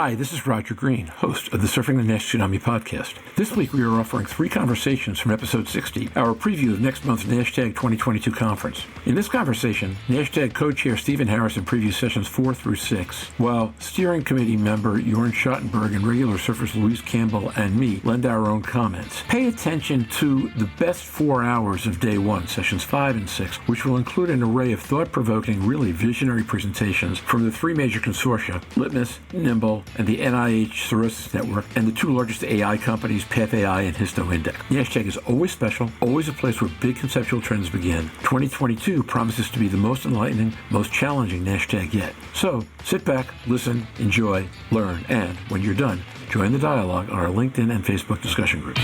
Hi, this is Roger Green, host of the Surfing the NASH Tsunami podcast. This week we are offering 3 conversations from episode 60, our preview of next month's NASH-TAG 2022 conference. In this conversation, NASH-TAG co-chair Stephen Harrison previews sessions 4 through 6, while steering committee member Arun Sanyal and regular surfers Louise Campbell and me lend our own comments. Pay attention to the best 4 hours of day 1, sessions 5 and 6, which will include an array of thought-provoking, really visionary presentations from the 3 major consortia, LITMUS, NIMBLE, and the NIH Cirrhosis Network, and the 2 largest AI companies, PathAI and Histoindex. NASH-TAG is always special, always a place where big conceptual trends begin. 2022 promises to be the most enlightening, most challenging NASH-TAG yet. So, sit back, listen, enjoy, learn, and, when you're done, join the dialogue on our LinkedIn and Facebook discussion groups.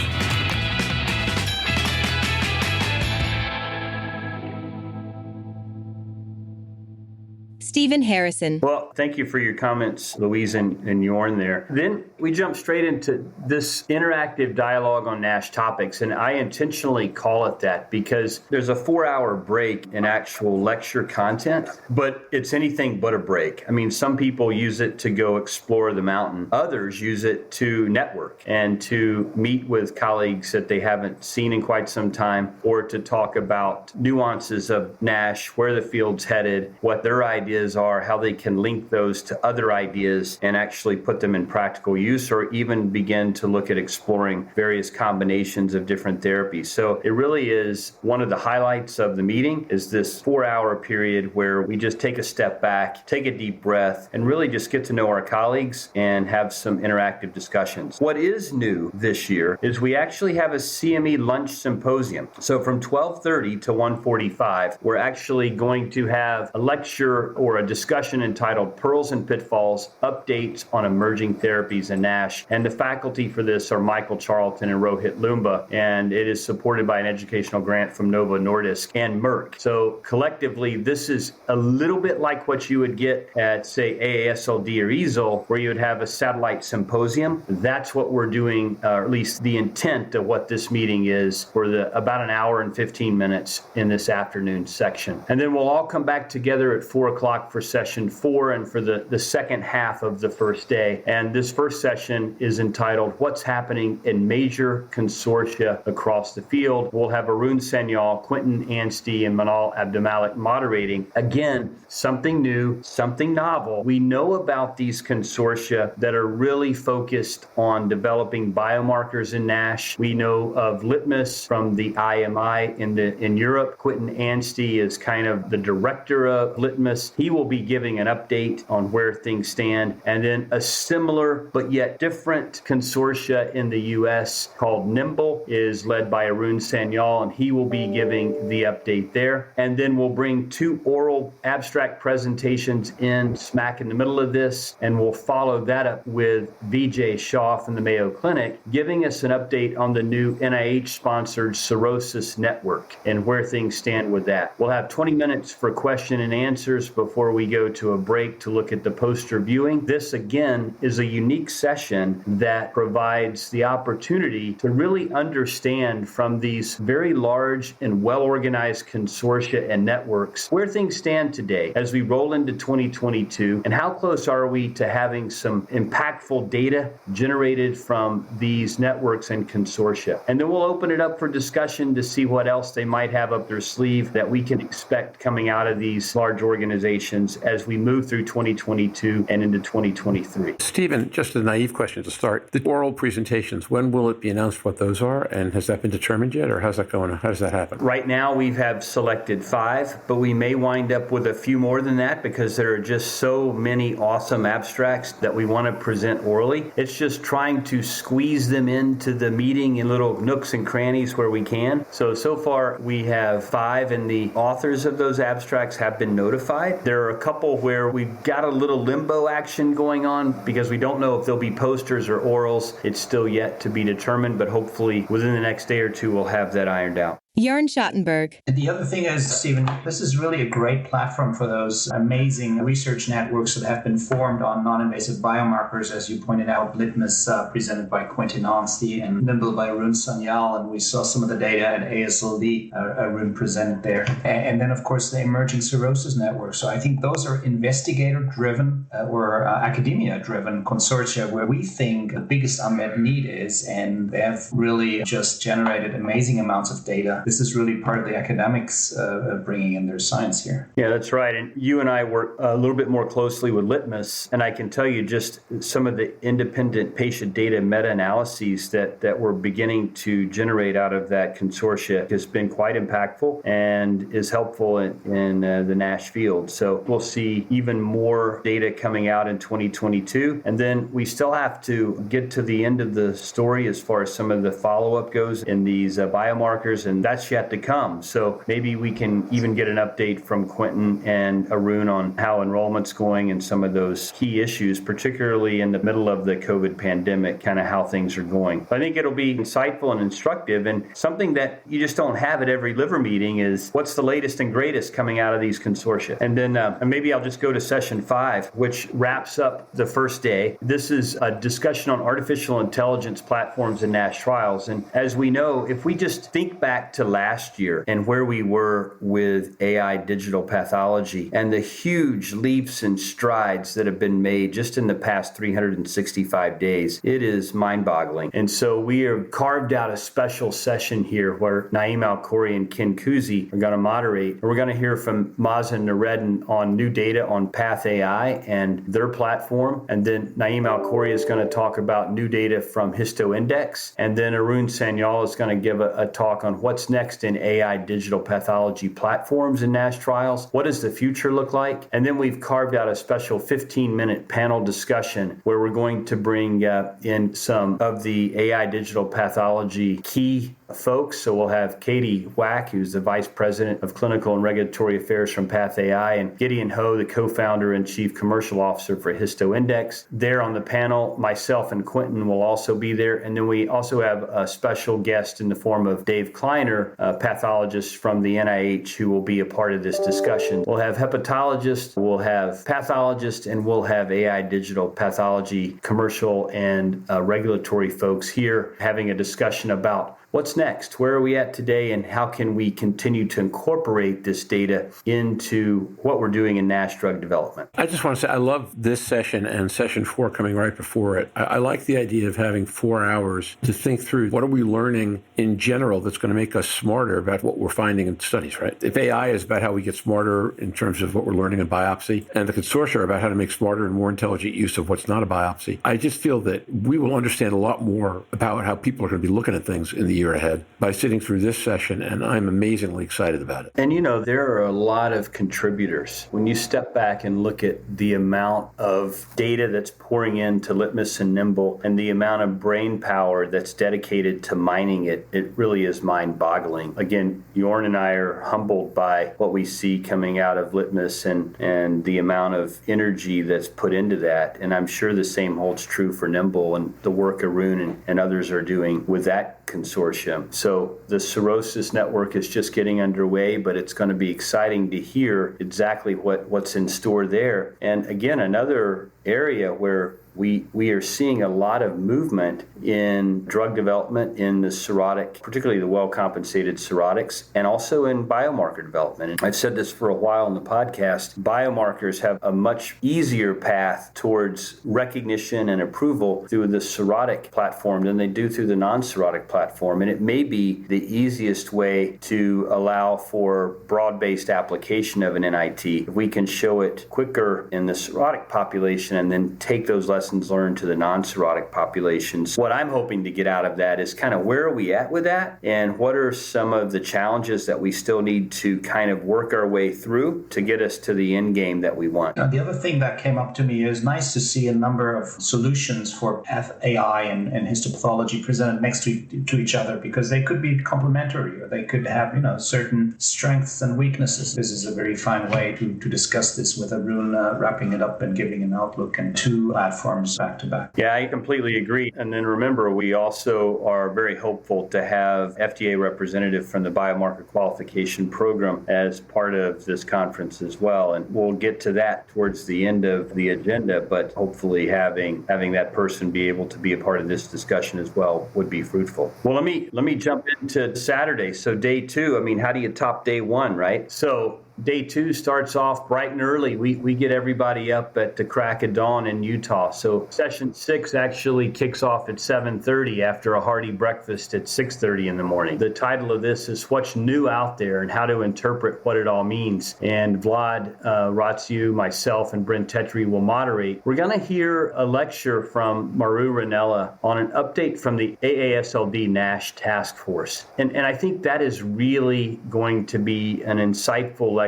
Stephen Harrison. Well, thank you for your comments, Louise and Jorn there. Then we jump straight into this interactive dialogue on NASH topics, and I intentionally call it that because there's a 4-hour break in actual lecture content, but it's anything but a break. I mean, some people use it to go explore the mountain. Others use it to network and to meet with colleagues that they haven't seen in quite some time, or to talk about nuances of NASH, where the field's headed, what their ideas are, how they can link those to other ideas and actually put them in practical use, or even begin to look at exploring various combinations of different therapies. So it really is one of the highlights of the meeting is this 4-hour period where we just take a step back, take a deep breath, and really just get to know our colleagues and have some interactive discussions. What is new this year is we actually have a CME lunch symposium. So from 12:30 to 1:45, we're actually going to have a lecture or a discussion entitled Pearls and Pitfalls, Updates on Emerging Therapies in NASH. And the faculty for this are Michael Charlton and Rohit Lumba, and it is supported by an educational grant from Novo Nordisk and Merck. So collectively, this is a little bit like what you would get at, say, AASLD or EASL, where you would have a satellite symposium. That's what we're doing, or at least the intent of what this meeting is, for about an hour and 15 minutes in this afternoon section. And then we'll all come back together at 4 o'clock for session 4 and for the second half of the first day. And this first session is entitled What's Happening in Major Consortia Across the Field. We'll have Arun Sanyal, Quentin Anstee, and Manal Abdulmalik moderating. Again, something new, something novel. We know about these consortia that are really focused on developing biomarkers in NASH. We know of LITMUS from the IMI in Europe. Quentin Anstee is kind of the director of LITMUS. He will be giving an update on where things stand. And then a similar but yet different consortia in the U.S. called NIMBLE is led by Arun Sanyal, and he will be giving the update there. And then we'll bring 2 oral abstract presentations in smack in the middle of this, and we'll follow that up with Vijay Shah from the Mayo Clinic giving us an update on the new NIH-sponsored Cirrhosis Network and where things stand with that. We'll have 20 minutes for question and answers before we go to a break to look at the poster viewing. This, again, is a unique session that provides the opportunity to really understand from these very large and well-organized consortia and networks where things stand today as we roll into 2022, and how close are we to having some impactful data generated from these networks and consortia. And then we'll open it up for discussion to see what else they might have up their sleeve that we can expect coming out of these large organizations as we move through 2022 and into 2023. Stephen, just a naive question to start. The oral presentations, when will it be announced what those are? And has that been determined yet, or how's that going? How does that happen? Right now, we have selected 5, but we may wind up with a few more than that because there are just so many awesome abstracts that we want to present orally. It's just trying to squeeze them into the meeting in little nooks and crannies where we can. So far, we have 5, and the authors of those abstracts have been notified. There are a couple where we've got a little limbo action going on because we don't know if there'll be posters or orals. It's still yet to be determined, but hopefully within the next day or two, we'll have that ironed out. Jörn Schattenberg. And the other thing is, Stephen, this is really a great platform for those amazing research networks that have been formed on non-invasive biomarkers, as you pointed out, LITMUS presented by Quentin Anstee and NIMBLE by Arun Sanyal, and we saw some of the data at AASLD, Arun presented there. And then, of course, the Emerging Cirrhosis Network. So I think those are investigator-driven or academia-driven consortia where we think the biggest unmet need is, and they have really just generated amazing amounts of data. This is really part of the academics bringing in their science here. Yeah, that's right. And you and I work a little bit more closely with LITMUS, and I can tell you just some of the independent patient data meta-analyses that we're beginning to generate out of that consortia has been quite impactful and is helpful in the NASH field. So we'll see even more data coming out in 2022. And then we still have to get to the end of the story as far as some of the follow-up goes in these biomarkers, and that's yet to come. So maybe we can even get an update from Quentin and Arun on how enrollment's going and some of those key issues, particularly in the middle of the COVID pandemic, kind of how things are going. I think it'll be insightful and instructive, and something that you just don't have at every liver meeting is what's the latest and greatest coming out of these consortia. And then maybe I'll just go to session 5, which wraps up the first day. This is a discussion on artificial intelligence platforms in NASH trials. And as we know, if we just think back to last year and where we were with AI digital pathology and the huge leaps and strides that have been made just in the past 365 days, it is mind-boggling. And so we have carved out a special session here where Naeem Alkhouri and Ken Kuzi are going to moderate. We're going to hear from Mazen Nureddin on new data on PathAI and their platform. And then Naeem Alkhouri is going to talk about new data from Histoindex. And then Arun Sanyal is going to give a talk on what's next in AI digital pathology platforms in NASH trials. What does the future look like? And then we've carved out a special 15-minute panel discussion where we're going to bring in some of the AI digital pathology key folks. So we'll have Katie Wack, who's the Vice President of Clinical and Regulatory Affairs from PathAI, and Gideon Ho, the Co-founder and Chief Commercial Officer for Histoindex. There on the panel, myself and Quentin will also be there. And then we also have a special guest in the form of Dave Kleiner, a pathologist from the NIH, who will be a part of this discussion. We'll have hepatologists, we'll have pathologists, and we'll have AI digital pathology commercial and regulatory folks here having a discussion about what's next? Where are we at today? And how can we continue to incorporate this data into what we're doing in NASH drug development? I just want to say I love this session and session 4 coming right before it. I like the idea of having 4 hours to think through what are we learning in general that's going to make us smarter about what we're finding in studies, right? If AI is about how we get smarter in terms of what we're learning in biopsy, and the consortia are about how to make smarter and more intelligent use of what's not a biopsy, I just feel that we will understand a lot more about how people are going to be looking at things in the year ahead by sitting through this session, and I'm amazingly excited about it. And you know, there are a lot of contributors. When you step back and look at the amount of data that's pouring into LITMUS and NIMBLE and the amount of brain power that's dedicated to mining it, it really is mind-boggling. Again, Jörn and I are humbled by what we see coming out of LITMUS and the amount of energy that's put into that. And I'm sure the same holds true for NIMBLE and the work Arun and others are doing with that consortium. So the Cirrhosis Network is just getting underway, but it's going to be exciting to hear exactly what's in store there. And again, another area where we are seeing a lot of movement in drug development in the cirrhotic, particularly the well-compensated cirrhotics, and also in biomarker development. And I've said this for a while in the podcast, biomarkers have a much easier path towards recognition and approval through the cirrhotic platform than they do through the non-cirrhotic platform. And it may be the easiest way to allow for broad-based application of an NIT. If we can show it quicker in the cirrhotic population and then take those lessons learned to the non-cirrhotic populations. What I'm hoping to get out of that is kind of where are we at with that, and what are some of the challenges that we still need to kind of work our way through to get us to the end game that we want. Now, the other thing that came up to me is nice to see a number of solutions for PathAI and histopathology presented next to each other, because they could be complementary, or they could have certain strengths and weaknesses. This is a very fine way to discuss this with Arun wrapping it up and giving an outlook and 2 platforms platforms back to back. Yeah, I completely agree. And then remember, we also are very hopeful to have FDA representative from the biomarker qualification program as part of this conference as well. And we'll get to that towards the end of the agenda, but hopefully having that person be able to be a part of this discussion as well would be fruitful. Well, let me jump into Saturday. So day 2, I mean, how do you top day 1, right? So day 2 starts off bright and early. We get everybody up at the crack of dawn in Utah. So session 6 actually kicks off at 7:30 after a hearty breakfast at 6:30 in the morning. The title of this is What's New Out There and How to Interpret What It All Means. And Vlad Ratsiu, myself, and Brent Tetri will moderate. We're going to hear a lecture from Maru Ranella on an update from the AASLD NASH Task Force. And I think that is really going to be an insightful lecture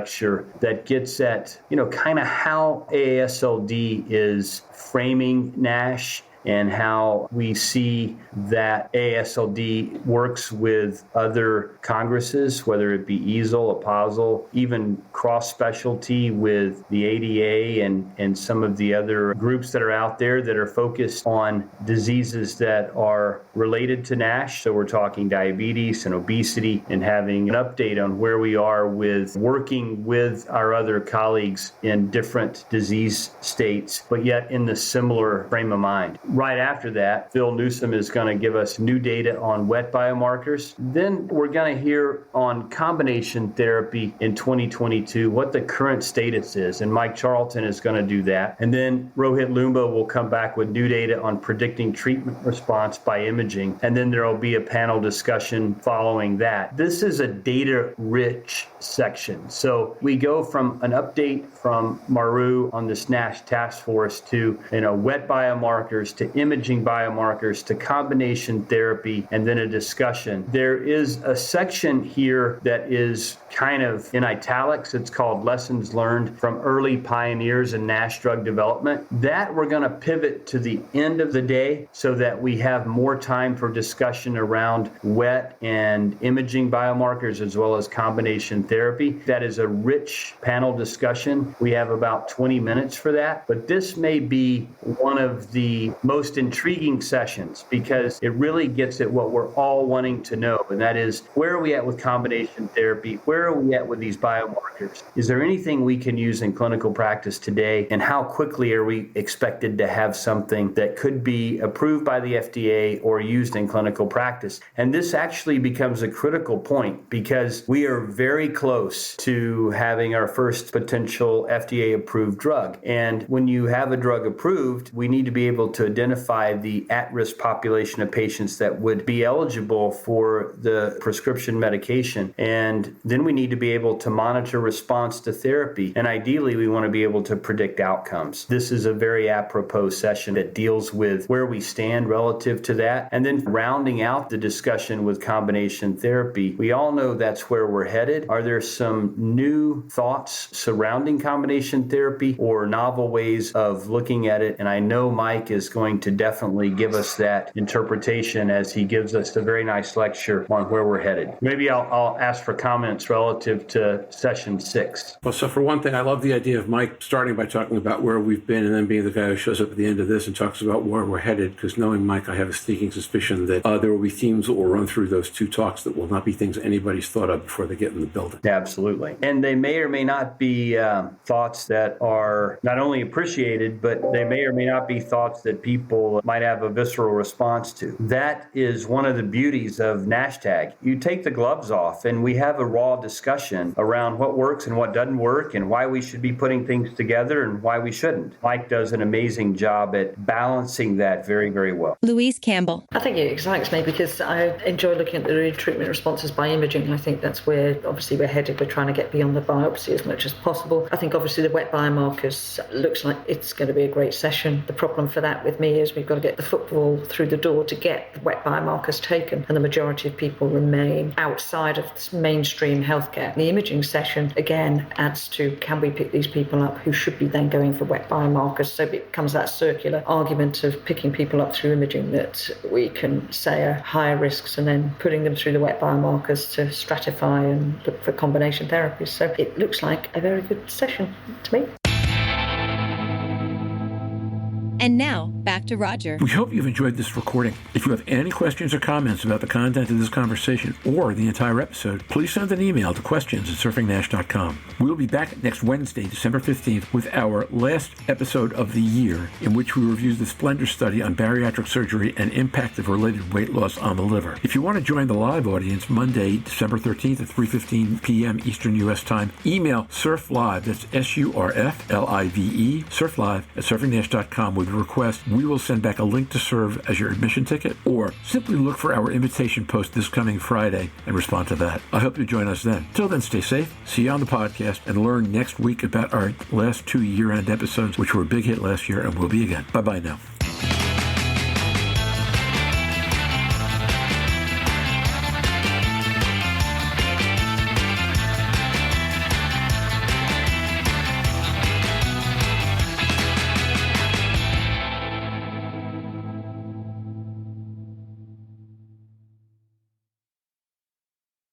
that gets at, kind of how AASLD is framing NASH and how we see that AASLD works with other congresses, whether it be EASL, APASL, even cross-specialty with the ADA and some of the other groups that are out there that are focused on diseases that are related to NASH. So we're talking diabetes and obesity, and having an update on where we are with working with our other colleagues in different disease states, but yet in the similar frame of mind. Right after that, Phil Newsom is going to give us new data on wet biomarkers. Then we're going to hear on combination therapy in 2022, what the current status is. And Mike Charlton is going to do that. And then Rohit Lumba will come back with new data on predicting treatment response by imaging. And then there will be a panel discussion following that. This is a data-rich section. So we go from an update from Maru on this NASH task force to, wet biomarkers, to imaging biomarkers, to combination therapy, and then a discussion. There is a section here that is kind of in italics. It's called Lessons Learned from Early Pioneers in NASH Drug Development. That we're going to pivot to the end of the day so that we have more time for discussion around wet and imaging biomarkers as well as combination therapy. That is a rich panel discussion. We have about 20 minutes for that, but this may be one of the most intriguing sessions because it really gets at what we're all wanting to know, and that is, where are we at with combination therapy? Where are we at with these biomarkers? Is there anything we can use in clinical practice today? And how quickly are we expected to have something that could be approved by the FDA or used in clinical practice? And this actually becomes a critical point because we are very close to having our first potential FDA-approved drug. And when you have a drug approved, we need to be able to identify the at-risk population of patients that would be eligible for the prescription medication. And then we need to be able to monitor response to therapy. And ideally, we want to be able to predict outcomes. This is a very apropos session that deals with where we stand relative to that. And then rounding out the discussion with combination therapy, we all know that's where we're headed. Are there some new thoughts surrounding combination therapy or novel ways of looking at it? And I know Mike is going to definitely give us that interpretation as he gives us a very nice lecture on where we're headed. Maybe I'll ask for comments relative to session 6. Well, so for one thing, I love the idea of Mike starting by talking about where we've been and then being the guy who shows up at the end of this and talks about where we're headed, because knowing Mike, I have a sneaking suspicion that there will be themes that will run through those two talks that will not be things anybody's thought of before they get in the building. Absolutely. And they may or may not be thoughts that are not only appreciated, but they may or may not be thoughts that people might have a visceral response to. That is one of the beauties of NASH-TAG. You take the gloves off and we have a raw discussion around what works and what doesn't work and why we should be putting things together and why we shouldn't. Mike does an amazing job at balancing that very, very well. Louise Campbell. I think it excites me because I enjoy looking at the treatment responses by imaging. I think that's where obviously we're headed. We're trying to get beyond the biopsy as much as possible. I think obviously the wet biomarkers looks like it's going to be a great session. The problem for that with me is we've got to get the football through the door to get the wet biomarkers taken, and the majority of people remain outside of mainstream healthcare. The imaging session again adds to, can we pick these people up who should be then going for wet biomarkers? So it becomes that circular argument of picking people up through imaging that we can say are higher risks and then putting them through the wet biomarkers to stratify and look for combination therapies. So it looks like a very good session to me. And now, back to Roger. We hope you've enjoyed this recording. If you have any questions or comments about the content of this conversation or the entire episode, please send an email to questions@surfingnash.com. We will be back next Wednesday, December 15th, with our last episode of the year, in which we review the Splendor study on bariatric surgery and impact of related weight loss on the liver. If you want to join the live audience Monday, December 13th at 3:15 p.m. Eastern U.S. time, email SurfLive, that's SURFLIVE, surflive@surfingnash.com with a request. We will send back a link to serve as your admission ticket, or simply look for our invitation post this coming Friday and respond to that. I hope you join us then. Till then, stay safe, see you on the podcast, and learn next week about our last 2 year-end episodes, which were a big hit last year and will be again. Bye-bye now.